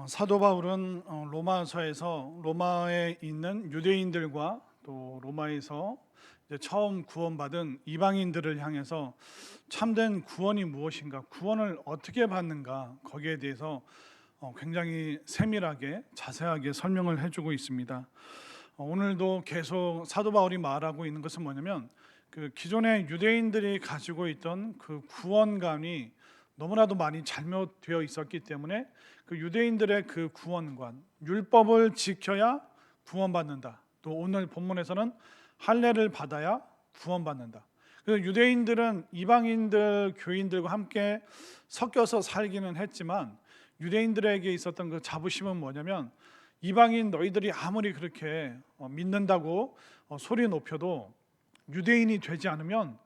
사도 바울은 로마서에서 로마에 있는 유대인들과 또 로마에서 이제 처음 구원받은 이방인들을 향해서 참된 구원이 무엇인가, 구원을 어떻게 받는가, 거기에 대해서 굉장히 세밀하게 자세하게 설명을 해주고 있습니다. 오늘도 계속 사도 바울이 말하고 있는 것은 뭐냐면, 그 기존의 유대인들이 가지고 있던 그 구원관이 너무나도 많이 잘못되어 있었기 때문에 그 유대인들의 그 구원관, 율법을 지켜야 구원받는다. 또 오늘 본문에서는 할례를 받아야 구원받는다. 그래서 유대인들은 이방인들 교인들과 함께 섞여서 살기는 했지만, 유대인들에게 있었던 그 자부심은 뭐냐면, 이방인 너희들이 아무리 그렇게 믿는다고 소리 높여도 유대인이 되지 않으면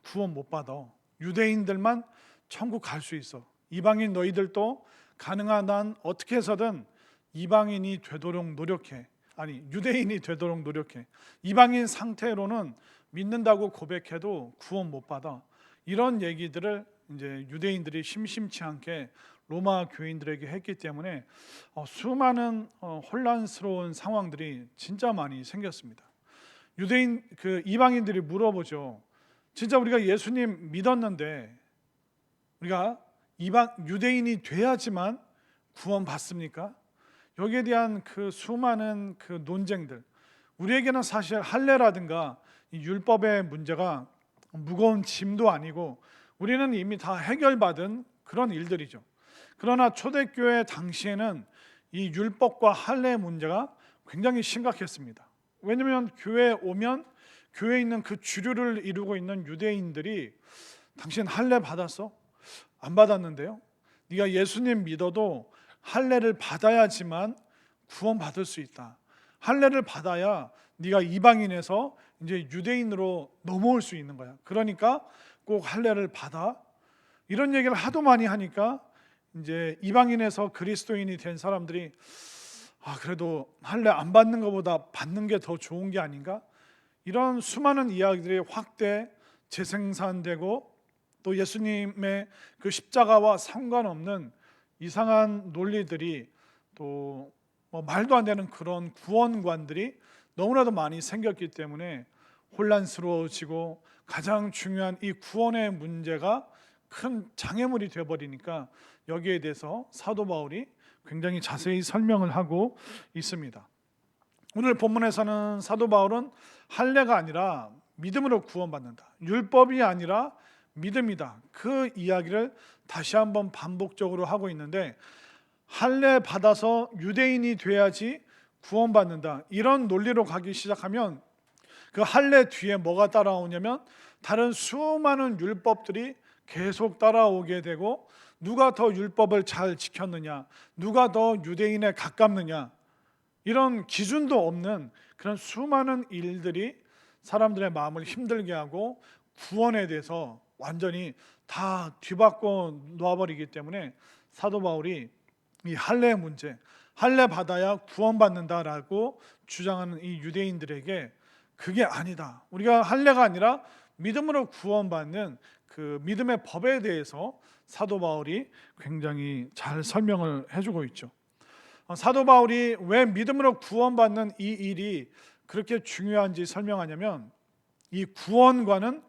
구원 못 받아. 유대인들만 천국 갈 수 있어. 이방인 너희들도 가능한 한 어떻게 해서든 이방인이 되도록 노력해. 아니, 유대인이 되도록 노력해. 이방인 상태로는 믿는다고 고백해도 구원 못 받아. 이런 얘기들을 이제 유대인들이 심심치 않게 로마 교인들에게 했기 때문에 수많은 혼란스러운 상황들이 진짜 많이 생겼습니다. 유대인 그 이방인들이 물어보죠. 진짜 우리가 예수님 믿었는데 우리가 유대인이 돼야지만 구원 받습니까? 여기에 대한 그 수많은 그 논쟁들, 우리에게는 사실 할례라든가 이 율법의 문제가 무거운 짐도 아니고 우리는 이미 다 해결받은 그런 일들이죠. 그러나 초대교회 당시에는 이 율법과 할례의 문제가 굉장히 심각했습니다. 왜냐하면 교회에 오면 교회에 있는 그 주류를 이루고 있는 유대인들이 당신 할례 받았어? 안 받았는데요. 네가 예수님 믿어도 할례를 받아야지만 구원받을 수 있다. 할례를 받아야 네가 이방인에서 이제 유대인으로 넘어올 수 있는 거야. 그러니까 꼭 할례를 받아. 이런 얘기를 하도 많이 하니까 이제 이방인에서 그리스도인이 된 사람들이 그래도 할례 안 받는 것보다 받는 게 더 좋은 게 아닌가? 이런 수많은 이야기들이 확대 재생산되고 또 예수님의 그 십자가와 상관없는 이상한 논리들이 또 말도 안 되는 그런 구원관들이 너무나도 많이 생겼기 때문에 혼란스러워지고 가장 중요한 이 구원의 문제가 큰 장애물이 되어버리니까 여기에 대해서 사도 바울이 굉장히 자세히 설명을 하고 있습니다. 오늘 본문에서는 사도 바울은 할례가 아니라 믿음으로 구원받는다, 율법이 아니라 믿음이다, 그 이야기를 다시 한번 반복적으로 하고 있는데, 할례 받아서 유대인이 돼야지 구원받는다, 이런 논리로 가기 시작하면 그 할례 뒤에 뭐가 따라오냐면 다른 수많은 율법들이 계속 따라오게 되고, 누가 더 율법을 잘 지켰느냐, 누가 더 유대인에 가깝느냐, 이런 기준도 없는 그런 수많은 일들이 사람들의 마음을 힘들게 하고 구원에 대해서 완전히 다 뒤바꿔 놓아버리기 때문에 사도 바울이 이 할례 문제, 할례 받아야 구원받는다라고 주장하는 이 유대인들에게 그게 아니다, 우리가 할례가 아니라 믿음으로 구원받는 그 믿음의 법에 대해서 사도 바울이 굉장히 잘 설명을 해주고 있죠. 사도 바울이 왜 믿음으로 구원받는 이 일이 그렇게 중요한지 설명하냐면, 이 구원과는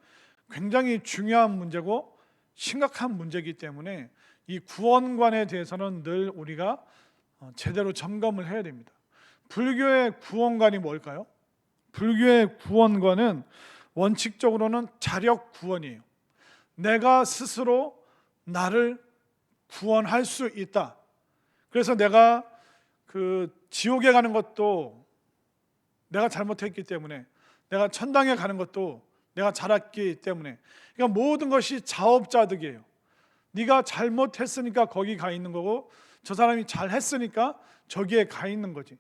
굉장히 중요한 문제고 심각한 문제이기 때문에 이 구원관에 대해서는 늘 우리가 제대로 점검을 해야 됩니다. 불교의 구원관이 뭘까요? 불교의 구원관은 원칙적으로는 자력 구원이에요. 내가 스스로 나를 구원할 수 있다. 그래서 내가 그 지옥에 가는 것도 내가 잘못했기 때문에, 내가 천당에 가는 것도 내가 잘했기 때문에, 그러니까 모든 것이 자업자득이에요. 네가 잘못했으니까 거기 가 있는 거고, 저 사람이 잘했으니까 저기에 가 있는 거지.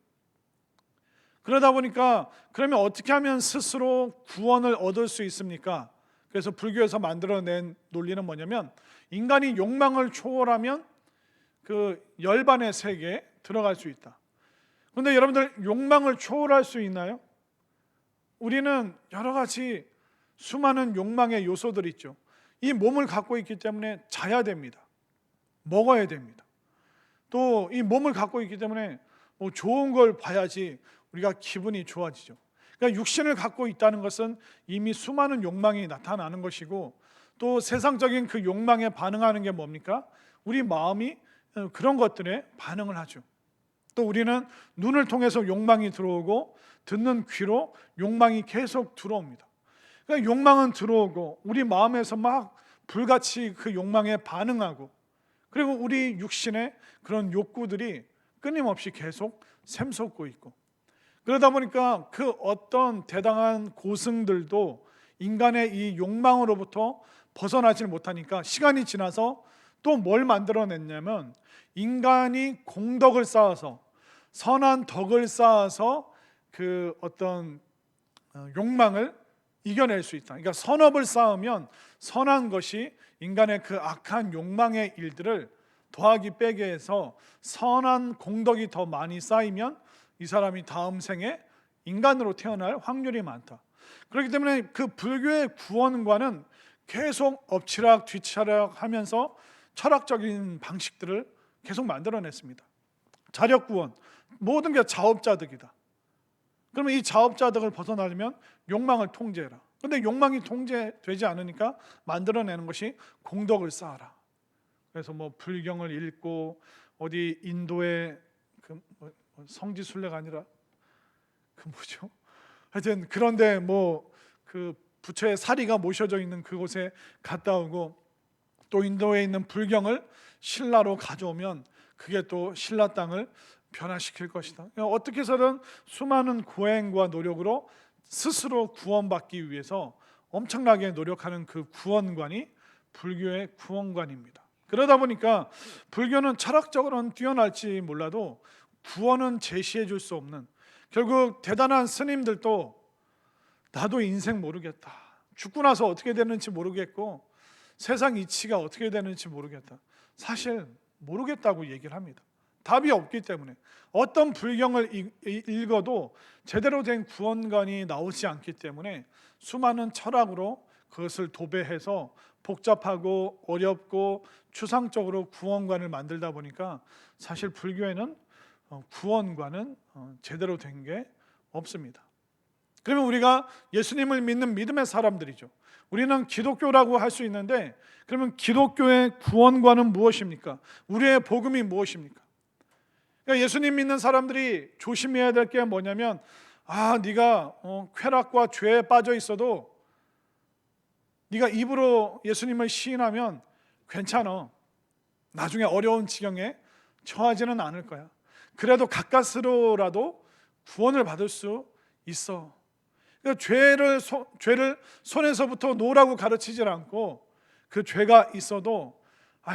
그러다 보니까 그러면 어떻게 하면 스스로 구원을 얻을 수 있습니까? 그래서 불교에서 만들어낸 논리는 뭐냐면, 인간이 욕망을 초월하면 그 열반의 세계에 들어갈 수 있다. 그런데 여러분들, 욕망을 초월할 수 있나요? 우리는 여러 가지 수많은 욕망의 요소들이 있죠. 이 몸을 갖고 있기 때문에 자야 됩니다. 먹어야 됩니다. 또 이 몸을 갖고 있기 때문에 뭐 좋은 걸 봐야지 우리가 기분이 좋아지죠. 그러니까 육신을 갖고 있다는 것은 이미 수많은 욕망이 나타나는 것이고, 또 세상적인 그 욕망에 반응하는 게 뭡니까? 우리 마음이 그런 것들에 반응을 하죠. 또 우리는 눈을 통해서 욕망이 들어오고 듣는 귀로 욕망이 계속 들어옵니다. 그러니까 욕망은 들어오고 우리 마음에서 막 불같이 그 욕망에 반응하고, 그리고 우리 육신의 그런 욕구들이 끊임없이 계속 샘솟고 있고, 그러다 보니까 그 어떤 대단한 고승들도 인간의 이 욕망으로부터 벗어나질 못하니까 시간이 지나서 또 뭘 만들어냈냐면, 인간이 공덕을 쌓아서, 선한 덕을 쌓아서 그 어떤 욕망을 이겨낼 수 있다. 그러니까 선업을 쌓으면 선한 것이 인간의 그 악한 욕망의 일들을 더하기 빼기 해서 선한 공덕이 더 많이 쌓이면 이 사람이 다음 생에 인간으로 태어날 확률이 많다. 그렇기 때문에 그 불교의 구원과는 계속 엎치락 뒤치락 하면서 철학적인 방식들을 계속 만들어냈습니다. 자력구원, 모든 게 자업자득이다. 그러면 이 자업자득을 벗어나려면 욕망을 통제해라. 그런데 욕망이 통제되지 않으니까 만들어내는 것이 공덕을 쌓아라. 그래서 뭐 불경을 읽고, 어디 인도의 그 성지순례가 아니라 그 뭐죠? 하여튼 그런데 뭐 그 부처의 사리가 모셔져 있는 그곳에 갔다 오고, 또 인도에 있는 불경을 신라로 가져오면 그게 또 신라 땅을 변화시킬 것이다. 어떻게 해서든 수많은 고행과 노력으로 스스로 구원받기 위해서 엄청나게 노력하는 그 구원관이 불교의 구원관입니다. 그러다 보니까 불교는 철학적으로는 뛰어날지 몰라도 구원은 제시해 줄 수 없는, 결국 대단한 스님들도 나도 인생 모르겠다, 죽고 나서 어떻게 되는지 모르겠고 세상 이치가 어떻게 되는지 모르겠다, 사실 모르겠다고 얘기를 합니다. 답이 없기 때문에. 어떤 불경을 읽어도 제대로 된 구원관이 나오지 않기 때문에 수많은 철학으로 그것을 도배해서 복잡하고 어렵고 추상적으로 구원관을 만들다 보니까 사실 불교에는 구원관은 제대로 된 게 없습니다. 그러면 우리가 예수님을 믿는 믿음의 사람들이죠. 우리는 기독교라고 할 수 있는데, 그러면 기독교의 구원관은 무엇입니까? 우리의 복음이 무엇입니까? 그러니까 예수님 믿는 사람들이 조심해야 될 게 뭐냐면, 네가 쾌락과 죄에 빠져 있어도 네가 입으로 예수님을 시인하면 괜찮아, 나중에 어려운 지경에 처하지는 않을 거야, 그래도 가까스로라도 구원을 받을 수 있어. 그러니까 죄를 손에서부터 놓으라고 가르치질 않고, 그 죄가 있어도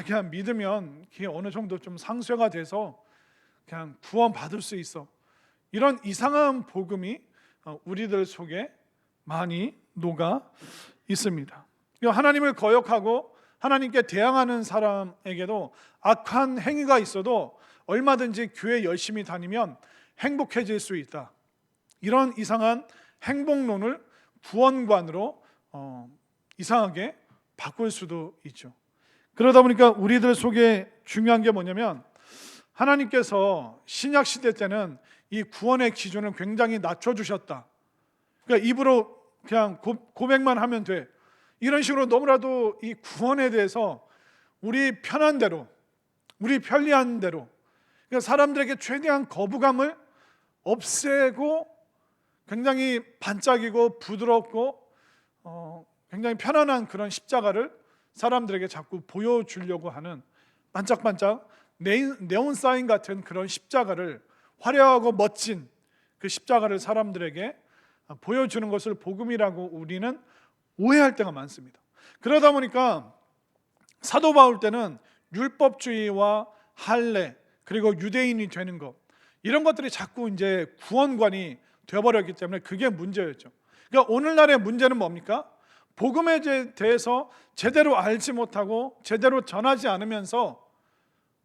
그냥 믿으면 그게 어느 정도 좀 상쇄가 돼서 그냥 구원 받을 수 있어. 이런 이상한 복음이 우리들 속에 많이 녹아 있습니다. 하나님을 거역하고 하나님께 대항하는 사람에게도 악한 행위가 있어도 얼마든지 교회 열심히 다니면 행복해질 수 있다. 이런 이상한 행복론을 구원관으로 이상하게 바꿀 수도 있죠. 그러다 보니까 우리들 속에 중요한 게 뭐냐면, 하나님께서 신약 시대 때는 이 구원의 기준을 굉장히 낮춰주셨다. 그러니까 입으로 그냥 고백만 하면 돼, 이런 식으로 너무나도 이 구원에 대해서 우리 편한 대로, 우리 편리한 대로, 그러니까 사람들에게 최대한 거부감을 없애고 굉장히 반짝이고 부드럽고 굉장히 편안한 그런 십자가를 사람들에게 자꾸 보여주려고 하는, 반짝반짝 네온 사인 같은 그런 십자가를, 화려하고 멋진 그 십자가를 사람들에게 보여주는 것을 복음이라고 우리는 오해할 때가 많습니다. 그러다 보니까 사도 바울 때는 율법주의와 할례, 그리고 유대인이 되는 것, 이런 것들이 자꾸 이제 구원관이 되어버렸기 때문에 그게 문제였죠. 그러니까 오늘날의 문제는 뭡니까? 복음에 대해서 제대로 알지 못하고 제대로 전하지 않으면서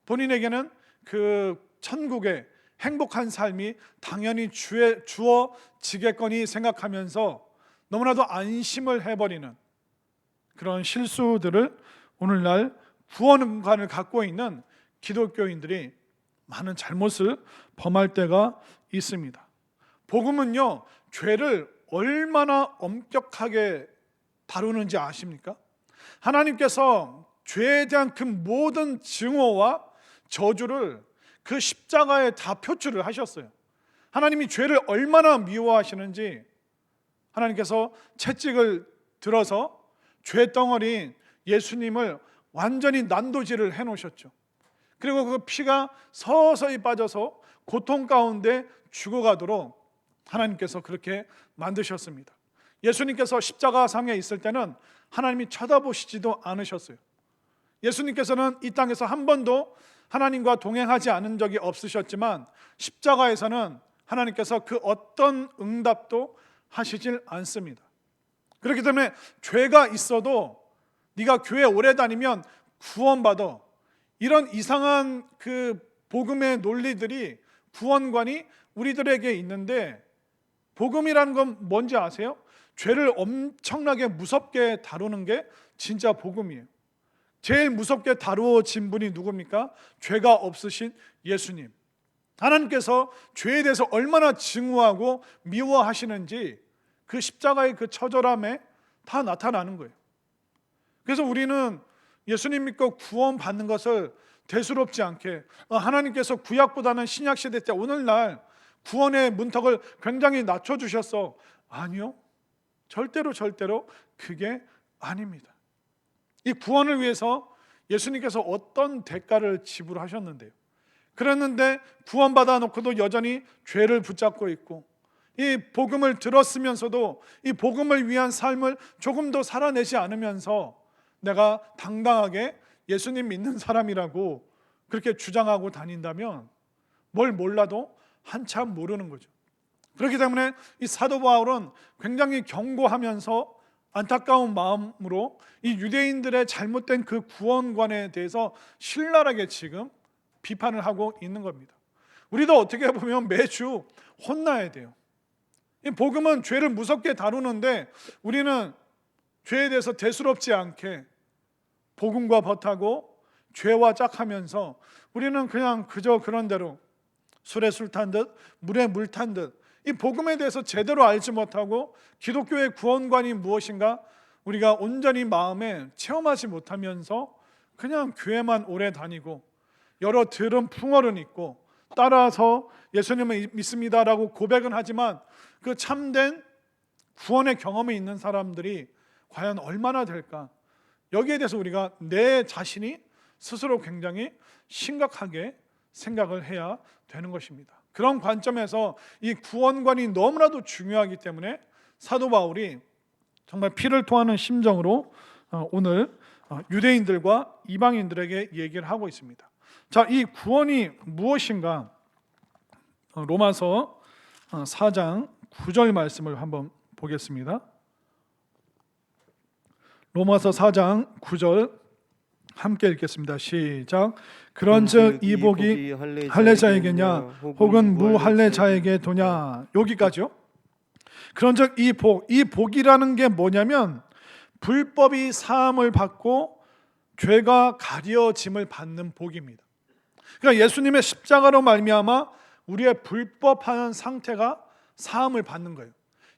본인에게는 그 천국의 행복한 삶이 당연히 주어지겠거니 생각하면서 너무나도 안심을 해버리는 그런 실수들을 오늘날 구원관을 갖고 있는 기독교인들이 많은 잘못을 범할 때가 있습니다. 복음은요, 죄를 얼마나 엄격하게 다루는지 아십니까? 하나님께서 죄에 대한 그 모든 증오와 저주를 그 십자가에 다 표출을 하셨어요. 하나님이 죄를 얼마나 미워하시는지 하나님께서 채찍을 들어서 죄덩어리 예수님을 완전히 난도질을 해놓으셨죠. 그리고 그 피가 서서히 빠져서 고통 가운데 죽어가도록 하나님께서 그렇게 만드셨습니다. 예수님께서 십자가상에 있을 때는 하나님이 쳐다보시지도 않으셨어요. 예수님께서는 이 땅에서 한 번도 하나님과 동행하지 않은 적이 없으셨지만 십자가에서는 하나님께서 그 어떤 응답도 하시질 않습니다. 그렇기 때문에 죄가 있어도 네가 교회 오래 다니면 구원받아, 이런 이상한 그 복음의 논리들이, 구원관이 우리들에게 있는데, 복음이라는 건 뭔지 아세요? 죄를 엄청나게 무섭게 다루는 게 진짜 복음이에요. 제일 무섭게 다루어진 분이 누굽니까? 죄가 없으신 예수님. 하나님께서 죄에 대해서 얼마나 증오하고 미워하시는지 그 십자가의 그 처절함에 다 나타나는 거예요. 그래서 우리는 예수님 믿고 구원 받는 것을 대수롭지 않게, 하나님께서 구약보다는 신약 시대 때 오늘날 구원의 문턱을 굉장히 낮춰주셨어. 아니요, 절대로 그게 아닙니다. 이 구원을 위해서 예수님께서 어떤 대가를 지불하셨는데요. 그랬는데 구원받아 놓고도 여전히 죄를 붙잡고 있고, 이 복음을 들었으면서도 이 복음을 위한 삶을 조금 더 살아내지 않으면서 내가 당당하게 예수님 믿는 사람이라고 그렇게 주장하고 다닌다면 뭘 몰라도 한참 모르는 거죠. 그렇기 때문에 이 사도 바울은 굉장히 경고하면서 안타까운 마음으로 이 유대인들의 잘못된 그 구원관에 대해서 신랄하게 지금 비판을 하고 있는 겁니다. 우리도 어떻게 보면 매주 혼나야 돼요. 이 복음은 죄를 무섭게 다루는데 우리는 죄에 대해서 대수롭지 않게 복음과 벗하고 죄와 짝하면서 우리는 그냥 그저 그런 대로 술에 술 탄 듯 물에 물 탄 듯 이 복음에 대해서 제대로 알지 못하고 기독교의 구원관이 무엇인가 우리가 온전히 마음에 체험하지 못하면서 그냥 교회만 오래 다니고 여러 들은 풍어는 있고 따라서 예수님을 믿습니다라고 고백은 하지만 그 참된 구원의 경험이 있는 사람들이 과연 얼마나 될까? 여기에 대해서 우리가 내 자신이 스스로 굉장히 심각하게 생각을 해야 되는 것입니다. 그런 관점에서 이 구원관이 너무나도 중요하기 때문에 사도 바울이 정말 피를 토하는 심정으로 오늘 유대인들과 이방인들에게 얘기를 하고 있습니다. 자, 이 구원이 무엇인가? 로마서 4장 9절 말씀을 한번 보겠습니다. 로마서 4장 9절 함께 읽겠습니다. 시작. 그런즉 이 복이 할례자에게냐 혹은 무할례자에게 도냐. 여기까지요. 그런즉 이 복이라는 게 뭐냐면 불법이 사함을 받고 죄가 가려짐을 받는 복입니다. 그러니까 예수님의 십자가로 말미암아 우리의 불법한 상태가 사함을 받는 거예요.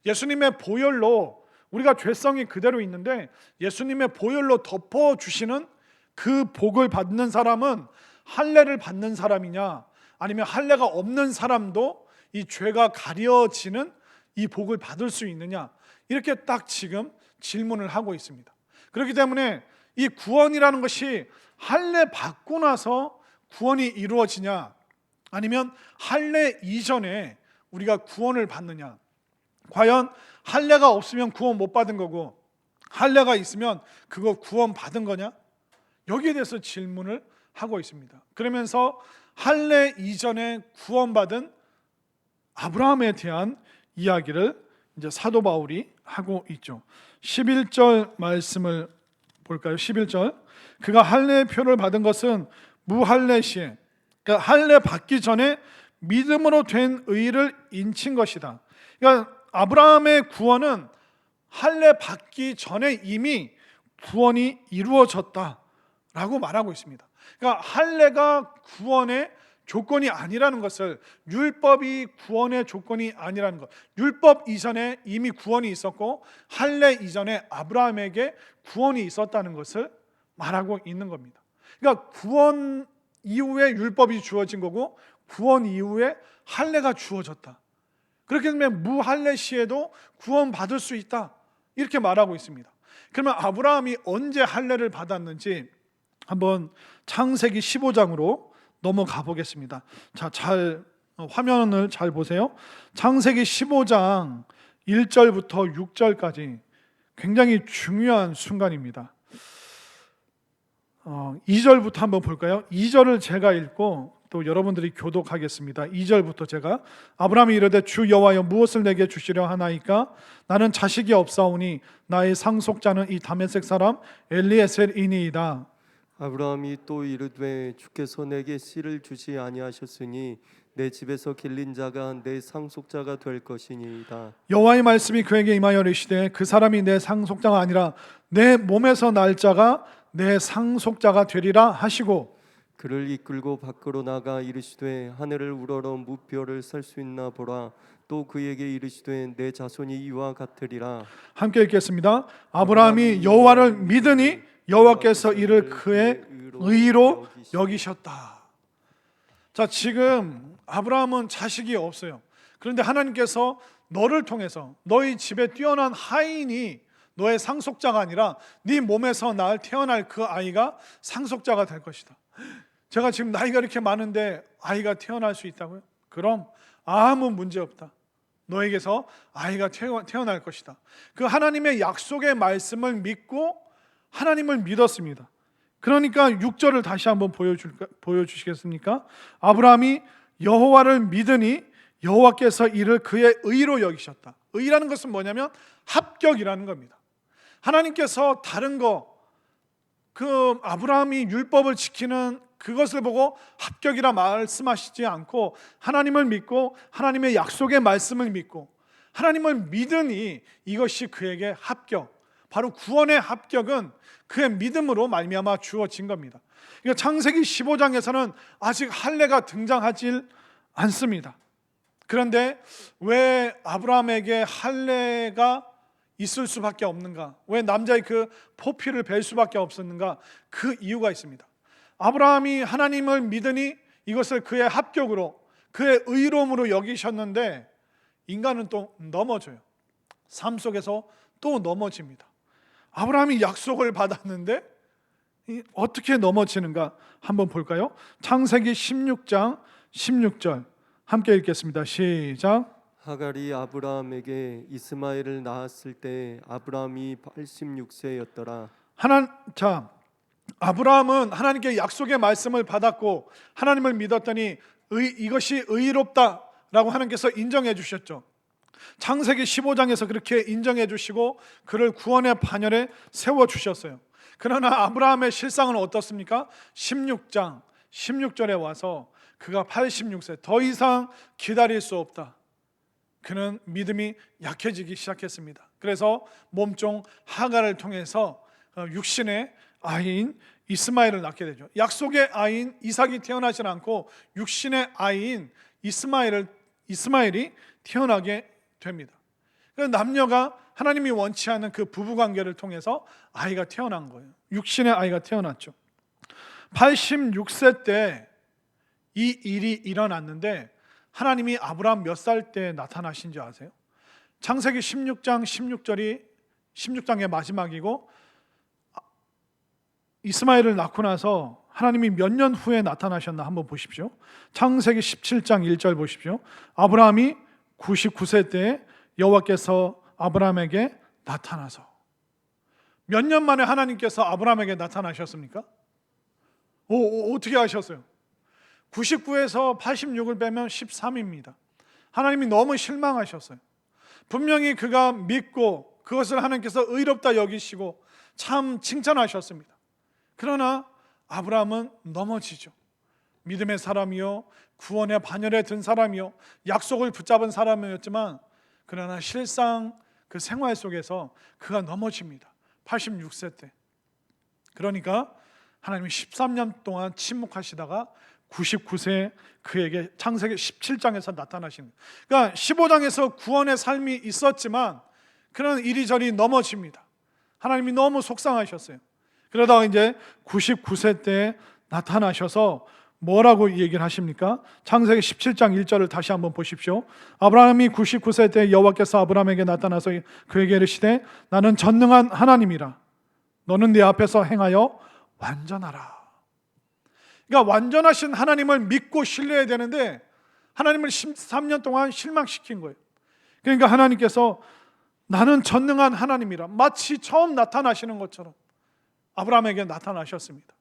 예수님의 보혈로 우리가 죄성이 그대로 있는데 예수님의 보혈로 덮어주시는 그 복을 받는 사람은 할례를 받는 사람이냐 아니면 할례가 없는 사람도 이 죄가 가려지는 이 복을 받을 수 있느냐, 이렇게 딱 지금 질문을 하고 있습니다. 그렇기 때문에 이 구원이라는 것이 할례 받고 나서 구원이 이루어지냐 아니면 할례 이전에 우리가 구원을 받느냐, 과연 할례가 없으면 구원 못 받은 거고 할례가 있으면 그거 구원 받은 거냐, 여기에 대해서 질문을 하고 있습니다. 그러면서 할례 이전에 구원받은 아브라함에 대한 이야기를 이제 사도 바울이 하고 있죠. 11절 말씀을 볼까요? 11절. 그가 할례의 표를 받은 것은 무할례 시에, 그러니까 할례 받기 전에 믿음으로 된 의를 인친 것이다. 그러니까 아브라함의 구원은 할례 받기 전에 이미 구원이 이루어졌다라고 말하고 있습니다. 그러니까 할례가 구원의 조건이 아니라는 것을, 율법이 구원의 조건이 아니라는 것, 율법 이전에 이미 구원이 있었고 할례 이전에 아브라함에게 구원이 있었다는 것을 말하고 있는 겁니다. 그러니까 구원 이후에 율법이 주어진 거고 구원 이후에 할례가 주어졌다. 그렇기 때문에 무할례 시에도 구원받을 수 있다, 이렇게 말하고 있습니다. 그러면 아브라함이 언제 할례를 받았는지 한번 창세기 15장으로 넘어가 보겠습니다. 자, 화면을 잘 보세요. 창세기 15장 1절부터 6절까지 굉장히 중요한 순간입니다. 2절부터 한번 볼까요? 2절을 제가 읽고 또 여러분들이 교독하겠습니다. 2절부터 제가, 아브라함이 이르되 주 여호와여 무엇을 내게 주시려 하나이까? 나는 자식이 없사오니 나의 상속자는 이 다메섹 사람 엘리에셀이니이다. 아브라함이 또 이르되 주께서 내게 씨를 주지 아니하셨으니 내 집에서 길린 자가 내 상속자가 될 것이니이다. 여호와의 말씀이 그에게 임하여 이르시되 그 사람이 내 상속자가 아니라 내 몸에서 날 자가 내 상속자가 되리라 하시고, 그를 이끌고 밖으로 나가 이르시되 하늘을 우러러 무뼈를 살 수 있나 보라. 또 그에게 이르시되 내 자손이 이와 같으리라. 함께 읽겠습니다. 아브라함이 여호와를 믿으니 여호와께서 이를 그의 의로 여기셨다. 자, 지금 아브라함은 자식이 없어요. 그런데 하나님께서 너를 통해서 너희 집에 뛰어난 하인이 너의 상속자가 아니라 네 몸에서 태어날 그 아이가 상속자가 될 것이다. 제가 지금 나이가 이렇게 많은데 아이가 태어날 수 있다고요? 그럼 아무 문제 없다. 너에게서 아이가 태어날 것이다. 그 하나님의 약속의 말씀을 믿고 하나님을 믿었습니다. 그러니까 6절을 다시 한번 보여주시겠습니까? 아브라함이 여호와를 믿으니 여호와께서 이를 그의 의로 여기셨다. 의라는 것은 뭐냐면 합격이라는 겁니다. 하나님께서 다른 아브라함이 율법을 지키는 그것을 보고 합격이라 말씀하시지 않고 하나님을 믿고 하나님의 약속의 말씀을 믿고 하나님을 믿으니 이것이 그에게 합격, 바로 구원의 합격은 그의 믿음으로 말미암아 주어진 겁니다. 그러니까 창세기 15장에서는 아직 할례가 등장하지 않습니다. 그런데 왜 아브라함에게 할례가 있을 수밖에 없는가? 왜 남자의 그 포피를 벨 수밖에 없었는가? 그 이유가 있습니다. 아브라함이 하나님을 믿으니 이것을 그의 합격으로, 그의 의로움으로 여기셨는데 인간은 또 넘어져요. 삶 속에서 또 넘어집니다. 아브라함이 약속을 받았는데 어떻게 넘어지는가 한번 볼까요? 창세기 16장 16절 함께 읽겠습니다. 시작. 하갈이 아브라함에게 이스마엘을 낳았을 때 아브라함이 86세였더라. 아브라함은 하나님께 약속의 말씀을 받았고 하나님을 믿었더니 이것이 의롭다라고 하나님께서 인정해 주셨죠. 창세기 15장에서 그렇게 인정해 주시고 그를 구원의 반열에 세워 주셨어요. 그러나 아브라함의 실상은 어떻습니까? 16장 16절에 와서 그가 86세, 더 이상 기다릴 수 없다. 그는 믿음이 약해지기 시작했습니다. 그래서 몸종 하갈을 통해서 육신의 아이인 이스마엘을 낳게 되죠. 약속의 아이인 이삭이 태어나지 않고 육신의 아이인 이스마엘이 태어나게 됩니다. 남녀가 하나님이 원치 않은 그 부부관계를 통해서 아이가 태어난 거예요. 육신의 아이가 태어났죠. 86세 때 이 일이 일어났는데 하나님이 아브라함 몇 살 때 나타나신지 아세요? 창세기 16장 16절이 16장의 마지막이고 이스마엘을 낳고 나서 하나님이 몇 년 후에 나타나셨나 한번 보십시오. 창세기 17장 1절 보십시오. 아브라함이 99세 때 여호와께서 아브라함에게 나타나서, 몇 년 만에 하나님께서 아브라함에게 나타나셨습니까? 어떻게 하셨어요? 99에서 86을 빼면 13입니다. 하나님이 너무 실망하셨어요. 분명히 그가 믿고 그것을 하나님께서 의롭다 여기시고 참 칭찬하셨습니다. 그러나 아브라함은 넘어지죠. 믿음의 사람이요, 구원의 반열에 든 사람이요, 약속을 붙잡은 사람이었지만 그러나 실상 그 생활 속에서 그가 넘어집니다. 86세 때. 그러니까 하나님이 13년 동안 침묵하시다가 99세 그에게 창세기 17장에서 나타나신 거예요. 그러니까 15장에서 구원의 삶이 있었지만 그런 이리저리 넘어집니다. 하나님이 너무 속상하셨어요. 그러다가 이제 99세 때 나타나셔서 뭐라고 얘기를 하십니까? 창세기 17장 1절을 다시 한번 보십시오. 아브라함이 99세 때 여호와께서 아브라함에게 나타나서 그에게 이르시되 나는 전능한 하나님이라 너는 내 앞에서 행하여 완전하라. 그러니까 완전하신 하나님을 믿고 신뢰해야 되는데 하나님을 13년 동안 실망시킨 거예요. 그러니까 하나님께서 나는 전능한 하나님이라 마치 처음 나타나시는 것처럼 아브라함에게 나타나셨습니다.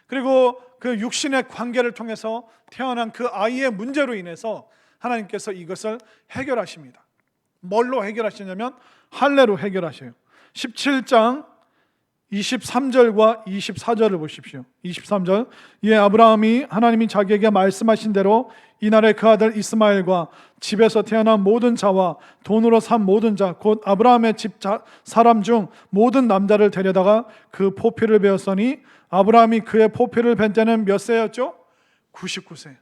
그리고 그 육신의 관계를 통해서 태어난 그 아이의 문제로 인해서 하나님께서 이것을 해결하십니다. 뭘로 해결하시냐면 할례로 해결하셔요. 17장 23절과 24절을 보십시오. 23절 이에 아브라함이 하나님이 자기에게 말씀하신 대로 이날에 그 아들 이스마엘과 집에서 태어난 모든 자와 돈으로 산 모든 자 곧 아브라함의 집 사람 중 모든 남자를 데려다가 그 포피를 베었으니 아브라함이 그의 포피를 벤 때는 몇 세였죠? 99세.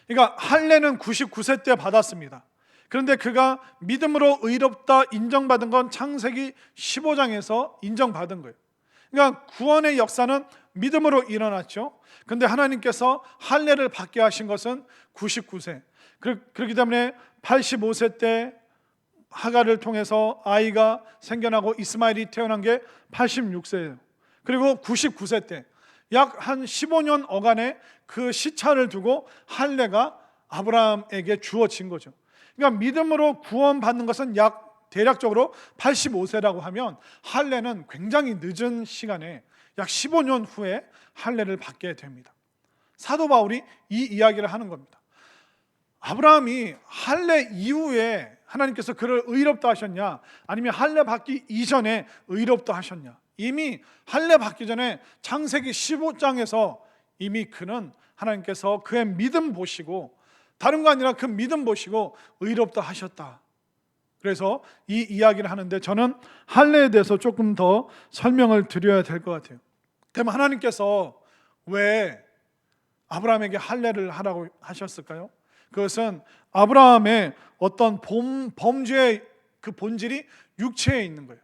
그러니까 할례는 99세 때 받았습니다. 그런데 그가 믿음으로 의롭다 인정받은 건 창세기 15장에서 인정받은 거예요. 그러니까 구원의 역사는 믿음으로 일어났죠. 그런데 하나님께서 할례를 받게 하신 것은 99세. 그렇기 때문에 85세 때 하갈을 통해서 아이가 생겨나고 이스마엘이 태어난 게 86세예요. 그리고 99세 때 약 한 15년 어간의 그 시차를 두고 할례가 아브라함에게 주어진 거죠. 그러니까 믿음으로 구원받는 것은 약 대략적으로 85세라고 하면 할례는 굉장히 늦은 시간에 약 15년 후에 할례를 받게 됩니다. 사도 바울이 이 이야기를 하는 겁니다. 아브라함이 할례 이후에 하나님께서 그를 의롭다 하셨냐 아니면 할례 받기 이전에 의롭다 하셨냐. 이미 할례 받기 전에 창세기 15장에서 이미 그는 하나님께서 그의 믿음 보시고 다른 거 아니라 그 믿음 보시고 의롭다 하셨다. 그래서 이 이야기를 하는데 저는 할례에 대해서 조금 더 설명을 드려야 될 것 같아요. 그러면 하나님께서 왜 아브라함에게 할례를 하라고 하셨을까요? 그것은 아브라함의 어떤 범죄의 그 본질이 육체에 있는 거예요.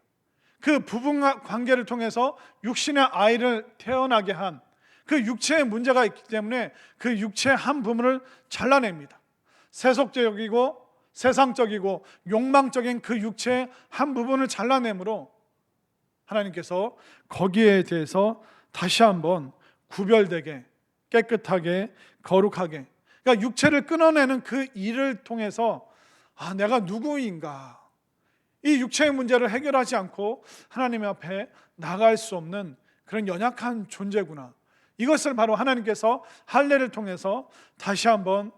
그 부부 관계를 통해서 육신의 아이를 태어나게 한 그 육체에 문제가 있기 때문에 그 육체의 한 부분을 잘라냅니다. 세속적이고 세상적이고 욕망적인 그 육체의 한 부분을 잘라내므로 하나님께서 거기에 대해서 다시 한번 구별되게 깨끗하게 거룩하게, 그러니까 육체를 끊어내는 그 일을 통해서 내가 누구인가, 이 육체의 문제를 해결하지 않고 하나님 앞에 나갈 수 없는 그런 연약한 존재구나. 이것을 바로 하나님께서 할례를 통해서 다시 한번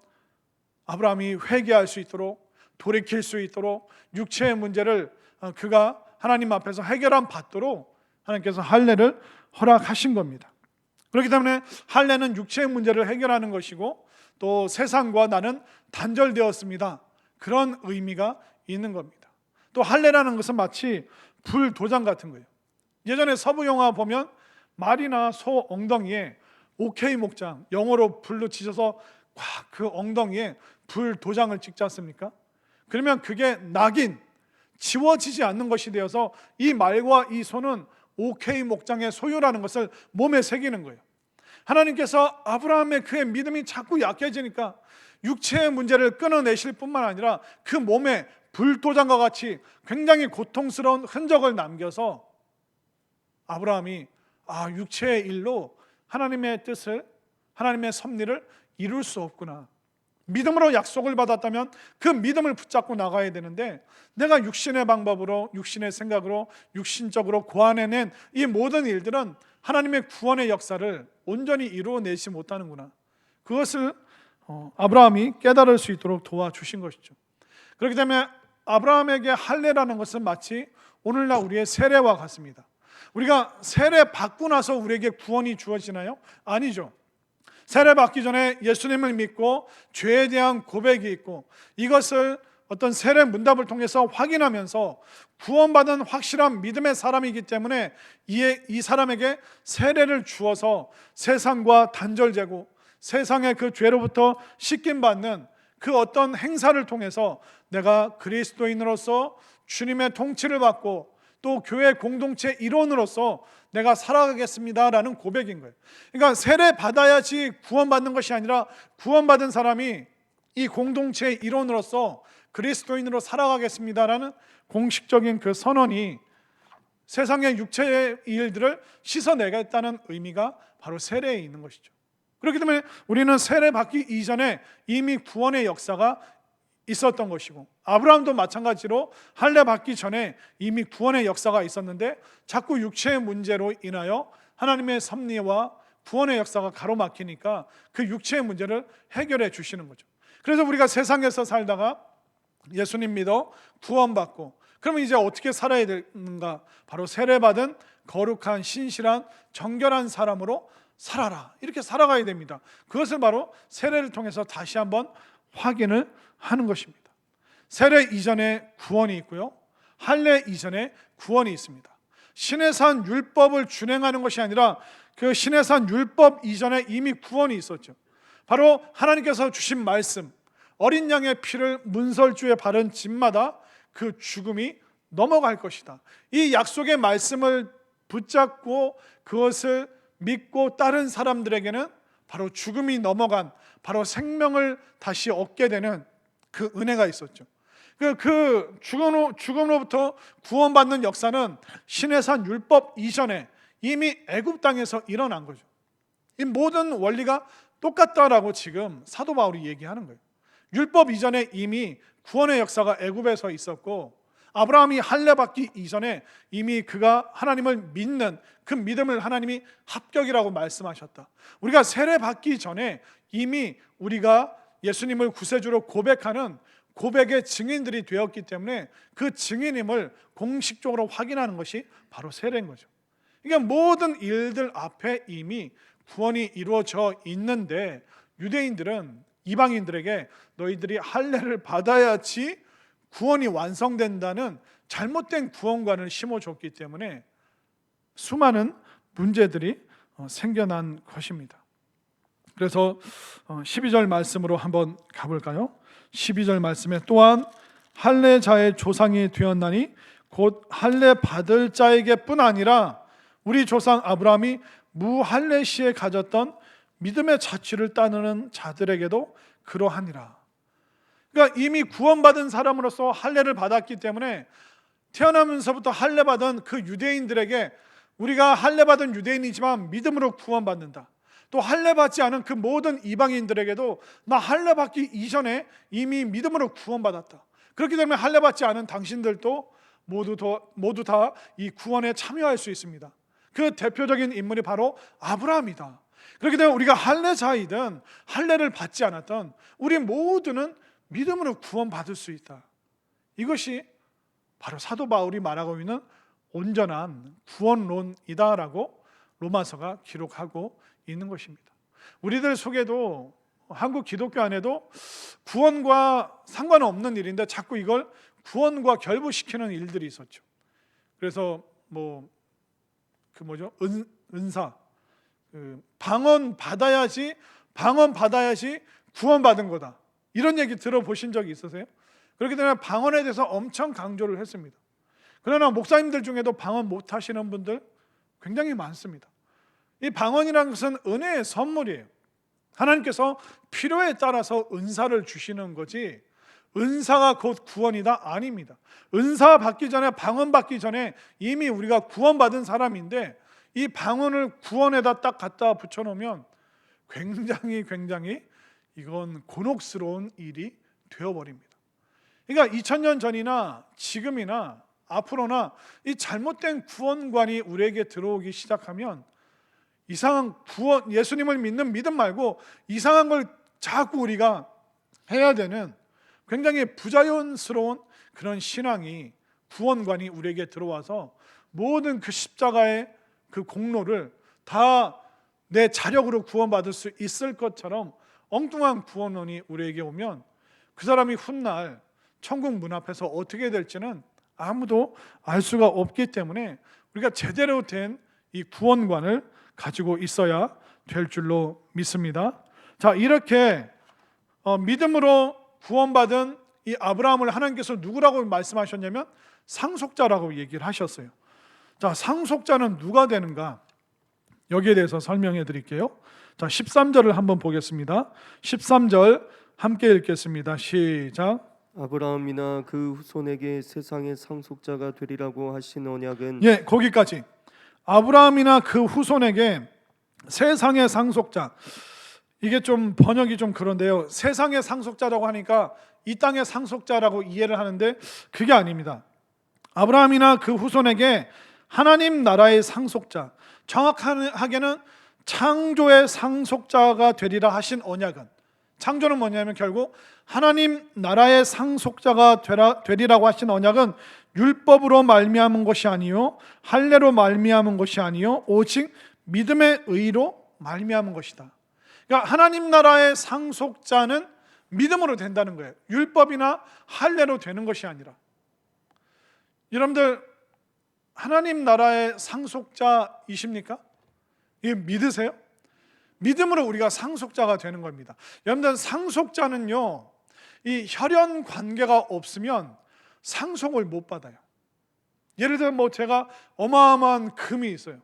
아브라함이 회개할 수 있도록, 돌이킬 수 있도록, 육체의 문제를 그가 하나님 앞에서 해결함 받도록 하나님께서 할례를 허락하신 겁니다. 그렇기 때문에 할례는 육체의 문제를 해결하는 것이고 또 세상과 나는 단절되었습니다. 그런 의미가 있는 겁니다. 또 할례라는 것은 마치 불 도장 같은 거예요. 예전에 서부 영화 보면 말이나 소 엉덩이에 OK 목장, 영어로 불로 치셔서 꽉 그 엉덩이에 불 도장을 찍지 않습니까? 그러면 그게 낙인, 지워지지 않는 것이 되어서 이 말과 이 소는 OK 목장의 소유라는 것을 몸에 새기는 거예요. 하나님께서 아브라함의 그의 믿음이 자꾸 약해지니까 육체의 문제를 끊어내실 뿐만 아니라 그 몸에 불도장과 같이 굉장히 고통스러운 흔적을 남겨서 아브라함이 육체의 일로 하나님의 뜻을, 하나님의 섭리를 이룰 수 없구나. 믿음으로 약속을 받았다면 그 믿음을 붙잡고 나가야 되는데 내가 육신의 방법으로, 육신의 생각으로, 육신적으로 고안해낸 이 모든 일들은 하나님의 구원의 역사를 온전히 이루어내지 못하는구나. 그것을 아브라함이 깨달을 수 있도록 도와주신 것이죠. 그렇기 때문에 아브라함에게 할례라는 것은 마치 오늘날 우리의 세례와 같습니다. 우리가 세례 받고 나서 우리에게 구원이 주어지나요? 아니죠. 세례 받기 전에 예수님을 믿고 죄에 대한 고백이 있고 이것을 어떤 세례 문답을 통해서 확인하면서 구원받은 확실한 믿음의 사람이기 때문에 이 사람에게 세례를 주어서 세상과 단절되고 세상의 그 죄로부터 씻김받는 그 어떤 행사를 통해서 내가 그리스도인으로서 주님의 통치를 받고 또 교회 공동체 일원으로서 내가 살아가겠습니다라는 고백인 거예요. 그러니까 세례 받아야지 구원받는 것이 아니라 구원받은 사람이 이 공동체의 일원으로서 그리스도인으로 살아가겠습니다라는 공식적인 그 선언이 세상의 육체의 일들을 씻어내겠다는 의미가 바로 세례에 있는 것이죠. 그렇기 때문에 우리는 세례 받기 이전에 이미 구원의 역사가 있었던 것이고, 아브라함도 마찬가지로 할례 받기 전에 이미 구원의 역사가 있었는데 자꾸 육체의 문제로 인하여 하나님의 섭리와 구원의 역사가 가로막히니까 그 육체의 문제를 해결해 주시는 거죠. 그래서 우리가 세상에서 살다가 예수님 믿어 구원받고 그러면 이제 어떻게 살아야 되는가? 바로 세례받은 거룩한 신실한 정결한 사람으로 살아라, 이렇게 살아가야 됩니다. 그것을 바로 세례를 통해서 다시 한번 확인을 하는 것입니다. 세례 이전에 구원이 있고요, 할례 이전에 구원이 있습니다. 시내산 율법을 준행하는 것이 아니라 그 시내산 율법 이전에 이미 구원이 있었죠. 바로 하나님께서 주신 말씀, 어린 양의 피를 문설주에 바른 집마다 그 죽음이 넘어갈 것이다. 이 약속의 말씀을 붙잡고 그것을 믿고 따른 사람들에게는 바로 죽음이 넘어간, 바로 생명을 다시 얻게 되는 그 은혜가 있었죠. 그 죽음으로부터 구원받는 역사는 시내산 율법 이전에 이미 애굽 땅에서 일어난 거죠. 이 모든 원리가 똑같다라고 지금 사도 바울이 얘기하는 거예요. 율법 이전에 이미 구원의 역사가 애굽에서 있었고, 아브라함이 할례 받기 이전에 이미 그가 하나님을 믿는 그 믿음을 하나님이 합격이라고 말씀하셨다. 우리가 세례 받기 전에 이미 우리가 예수님을 구세주로 고백하는 고백의 증인들이 되었기 때문에 그 증인임을 공식적으로 확인하는 것이 바로 세례인 거죠. 그러니까 모든 일들 앞에 이미 구원이 이루어져 있는데, 유대인들은 이방인들에게 너희들이 할례를 받아야지 구원이 완성된다는 잘못된 구원관을 심어줬기 때문에 수많은 문제들이 생겨난 것입니다. 그래서 12절 말씀으로 한번 가볼까요? 12절 말씀에 또한 할례자의 조상이 되었나니 곧 할례 받을 자에게뿐 아니라 우리 조상 아브라함이 무할례 시에 가졌던 믿음의 자취를 따르는 자들에게도 그러하니라. 그러니까 이미 구원받은 사람으로서 할례를 받았기 때문에 태어나면서부터 할례 받은 그 유대인들에게 우리가 할례 받은 유대인이지만 믿음으로 구원받는다. 또 할례 받지 않은 그 모든 이방인들에게도 나 할례 받기 이전에 이미 믿음으로 구원받았다. 그렇기 때문에 할례 받지 않은 당신들도 모두 다 이 구원에 참여할 수 있습니다. 그 대표적인 인물이 바로 아브라함이다. 그렇기 때문에 우리가 할례자이든 할례를 받지 않았던 우리 모두는 믿음으로 구원받을 수 있다. 이것이 바로 사도 바울이 말하고 있는 온전한 구원론이다라고 로마서가 기록하고 있는 것입니다. 우리들 속에도 한국 기독교 안에도 구원과 상관없는 일인데 자꾸 이걸 구원과 결부시키는 일들이 있었죠. 그래서 은사, 방언 받아야지 구원받은 거다, 이런 얘기 들어보신 적이 있으세요? 그렇기 때문에 방언에 대해서 엄청 강조를 했습니다. 그러나 목사님들 중에도 방언 못 하시는 분들 굉장히 많습니다. 이 방언이라는 것은 은혜의 선물이에요. 하나님께서 필요에 따라서 은사를 주시는 거지 은사가 곧 구원이다? 아닙니다. 은사 받기 전에, 방언 받기 전에 이미 우리가 구원받은 사람인데 이 방언을 구원에다 딱 갖다 붙여놓으면 굉장히 이건 곤혹스러운 일이 되어버립니다. 그러니까 2000년 전이나 지금이나 앞으로나 이 잘못된 구원관이 우리에게 들어오기 시작하면 이상한 구원, 예수님을 믿는 믿음 말고 이상한 걸 자꾸 우리가 해야 되는 굉장히 부자연스러운 그런 신앙이, 구원관이 우리에게 들어와서 모든 그 십자가의 그 공로를 다 내 자력으로 구원받을 수 있을 것처럼 엉뚱한 구원론이 우리에게 오면 그 사람이 훗날 천국 문 앞에서 어떻게 될지는 아무도 알 수가 없기 때문에 우리가 제대로 된 이 구원관을 가지고 있어야 될 줄로 믿습니다. 자, 이렇게 믿음으로 구원받은 이 아브라함을 하나님께서 누구라고 말씀하셨냐면 상속자라고 얘기를 하셨어요. 자, 상속자는 누가 되는가? 여기에 대해서 설명해 드릴게요. 자, 13절을 한번 보겠습니다. 13절 함께 읽겠습니다. 시작. 아브라함이나 그 후손에게 세상의 상속자가 되리라고 하신 언약은 예, 거기까지. 아브라함이나 그 후손에게 세상의 상속자. 이게 좀 번역이 좀 그런데요. 세상의 상속자라고 하니까 이 땅의 상속자라고 이해를 하는데 그게 아닙니다. 아브라함이나 그 후손에게 하나님 나라의 상속자, 정확하게는 창조의 상속자가 되리라 하신 언약은, 창조는 뭐냐면 결국 하나님 나라의 상속자가 되리라고 하신 언약은 율법으로 말미암은 것이 아니요 할례로 말미암은 것이 아니요 오직 믿음의 의로 말미암은 것이다. 그러니까 하나님 나라의 상속자는 믿음으로 된다는 거예요. 율법이나 할례로 되는 것이 아니라. 여러분들 하나님 나라의 상속자이십니까? 이게 믿으세요? 믿음으로 우리가 상속자가 되는 겁니다. 여러분들 상속자는요, 이 혈연 관계가 없으면 상속을 못 받아요. 예를 들어 뭐 제가 어마어마한 금이 있어요.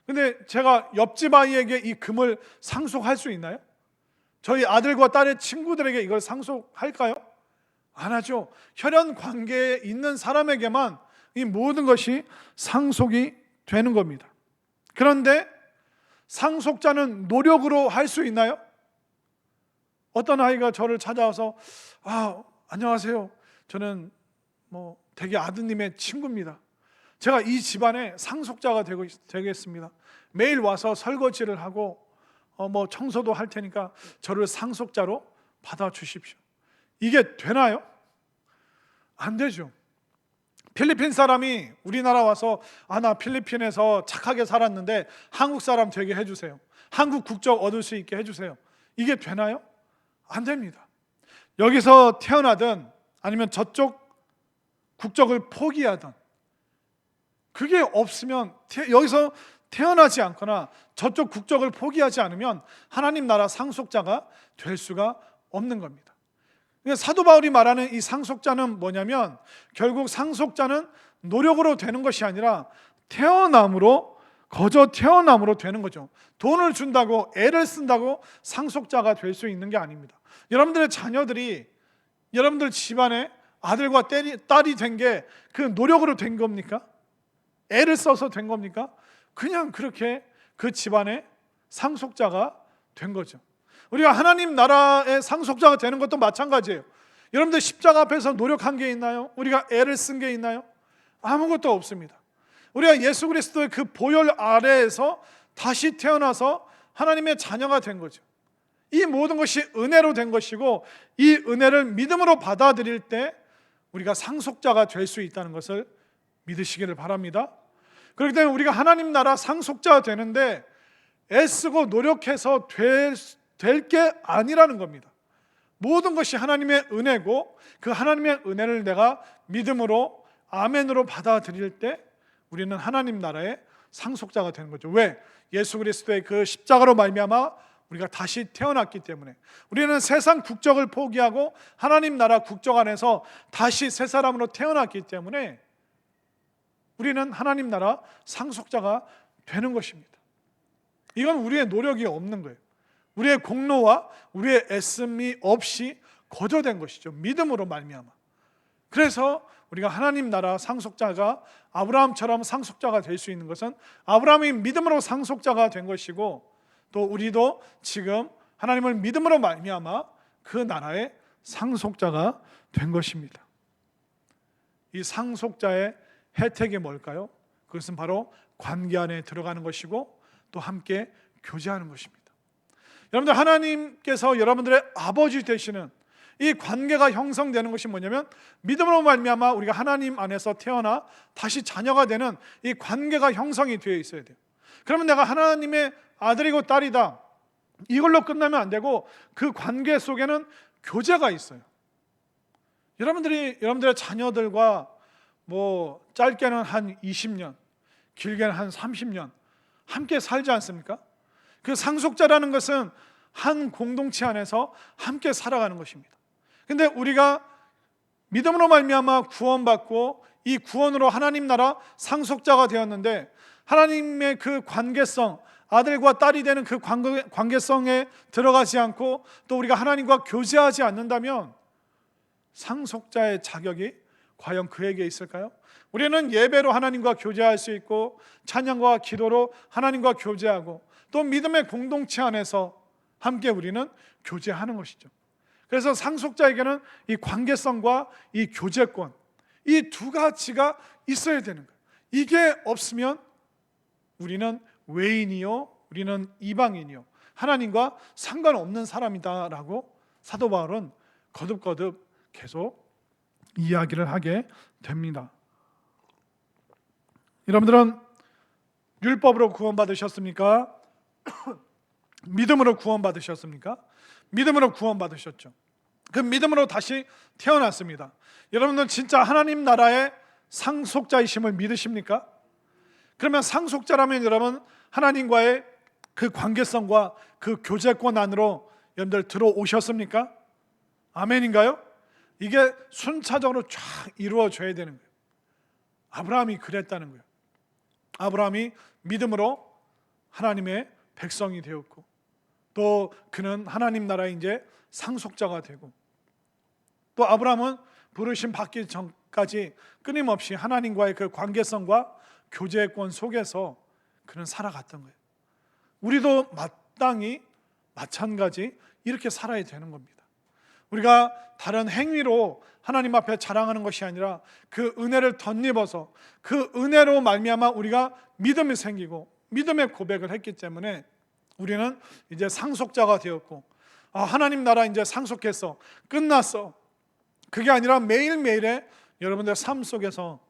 근데 제가 옆집 아이에게 이 금을 상속할 수 있나요? 저희 아들과 딸의 친구들에게 이걸 상속할까요? 안 하죠. 혈연 관계에 있는 사람에게만 이 모든 것이 상속이 되는 겁니다. 그런데 상속자는 노력으로 할 수 있나요? 어떤 아이가 저를 찾아와서 안녕하세요. 저는 되게 아드님의 친구입니다. 제가 이 집안의 상속자가 되겠습니다. 매일 와서 설거지를 하고 청소도 할 테니까 저를 상속자로 받아주십시오. 이게 되나요? 안 되죠. 필리핀 사람이 우리나라 와서 나 필리핀에서 착하게 살았는데 한국 사람 되게 해주세요. 한국 국적 얻을 수 있게 해주세요. 이게 되나요? 안 됩니다. 여기서 태어나든 아니면 저쪽 국적을 포기하든 그게 없으면 여기서 태어나지 않거나 저쪽 국적을 포기하지 않으면 하나님 나라 상속자가 될 수가 없는 겁니다. 사도 바울이 말하는 이 상속자는 뭐냐면 결국 상속자는 노력으로 되는 것이 아니라 거저 태어남으로 되는 거죠. 돈을 준다고 애를 쓴다고 상속자가 될 수 있는 게 아닙니다. 여러분들의 자녀들이 여러분들 집안에 아들과 딸이 된 게 그 노력으로 된 겁니까? 애를 써서 된 겁니까? 그냥 그렇게 그 집안의 상속자가 된 거죠. 우리가 하나님 나라의 상속자가 되는 것도 마찬가지예요. 여러분들 십자가 앞에서 노력한 게 있나요? 우리가 애를 쓴 게 있나요? 아무것도 없습니다. 우리가 예수 그리스도의 그 보혈 아래에서 다시 태어나서 하나님의 자녀가 된 거죠. 이 모든 것이 은혜로 된 것이고 이 은혜를 믿음으로 받아들일 때 우리가 상속자가 될 수 있다는 것을 믿으시기를 바랍니다. 그렇기 때문에 우리가 하나님 나라 상속자가 되는데 애쓰고 노력해서 될 게 아니라는 겁니다. 모든 것이 하나님의 은혜고 그 하나님의 은혜를 내가 믿음으로 아멘으로 받아들일 때 우리는 하나님 나라의 상속자가 되는 거죠. 왜? 예수 그리스도의 그 십자가로 말미암아 우리가 다시 태어났기 때문에. 우리는 세상 국적을 포기하고 하나님 나라 국적 안에서 다시 새 사람으로 태어났기 때문에 우리는 하나님 나라 상속자가 되는 것입니다. 이건 우리의 노력이 없는 거예요. 우리의 공로와 우리의 애씀이 없이 거저된 것이죠. 믿음으로 말미암아. 그래서 우리가 하나님 나라 상속자가 아브라함처럼 상속자가 될 수 있는 것은 아브라함이 믿음으로 상속자가 된 것이고 또 우리도 지금 하나님을 믿음으로 말미암아 그 나라의 상속자가 된 것입니다. 이 상속자의 혜택이 뭘까요? 그것은 바로 관계 안에 들어가는 것이고 또 함께 교제하는 것입니다. 여러분들 하나님께서 여러분들의 아버지 되시는 이 관계가 형성되는 것이 뭐냐면 믿음으로 말미암아 우리가 하나님 안에서 태어나 다시 자녀가 되는 이 관계가 형성이 되어 있어야 돼요. 그러면 내가 하나님의 아들이고 딸이다 이걸로 끝나면 안 되고 그 관계 속에는 교제가 있어요. 여러분들의 자녀들과 뭐 짧게는 한 20년, 길게는 한 30년 함께 살지 않습니까? 그 상속자라는 것은 한 공동체 안에서 함께 살아가는 것입니다. 근데 우리가 믿음으로 말미암아 구원받고 이 구원으로 하나님 나라 상속자가 되었는데 하나님의 그 관계성, 아들과 딸이 되는 그 관계성에 들어가지 않고 또 우리가 하나님과 교제하지 않는다면 상속자의 자격이 과연 그에게 있을까요? 우리는 예배로 하나님과 교제할 수 있고 찬양과 기도로 하나님과 교제하고 또 믿음의 공동체 안에서 함께 우리는 교제하는 것이죠. 그래서 상속자에게는 이 관계성과 이 교제권, 이 두 가지가 있어야 되는 거예요. 이게 없으면 우리는 외인이요, 우리는 이방인이요, 하나님과 상관없는 사람이다라고 사도 바울은 거듭거듭 계속 이야기를 하게 됩니다. 여러분들은 율법으로 구원받으셨습니까? 믿음으로 구원받으셨습니까? 믿음으로 구원받으셨죠. 그 믿음으로 다시 태어났습니다. 여러분은 진짜 하나님 나라의 상속자이심을 믿으십니까? 그러면 상속자라면 여러분 하나님과의 그 관계성과 그 교제권 안으로 여러분들 들어오셨습니까? 아멘인가요? 이게 순차적으로 쫙 이루어져야 되는 거예요. 아브라함이 그랬다는 거예요. 아브라함이 믿음으로 하나님의 백성이 되었고 또 그는 하나님 나라의 이제 상속자가 되고 또 아브라함은 부르심 받기 전까지 끊임없이 하나님과의 그 관계성과 교제권 속에서 그는 살아갔던 거예요. 우리도 마땅히 마찬가지 이렇게 살아야 되는 겁니다. 우리가 다른 행위로 하나님 앞에 자랑하는 것이 아니라 그 은혜를 덧입어서 그 은혜로 말미암아 우리가 믿음이 생기고 믿음의 고백을 했기 때문에 우리는 이제 상속자가 되었고 하나님 나라 이제 상속했어, 끝났어. 그게 아니라 매일매일의 여러분들 삶 속에서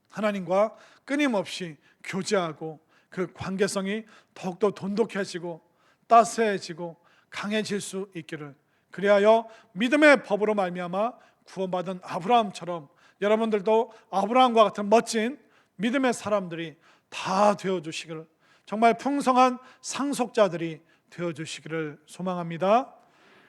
하나님과 끊임없이 교제하고 그 관계성이 더욱더 돈독해지고 따스해지고 강해질 수 있기를, 그리하여 믿음의 법으로 말미암아 구원받은 아브라함처럼 여러분들도 아브라함과 같은 멋진 믿음의 사람들이 다 되어주시기를, 정말 풍성한 상속자들이 되어주시기를 소망합니다.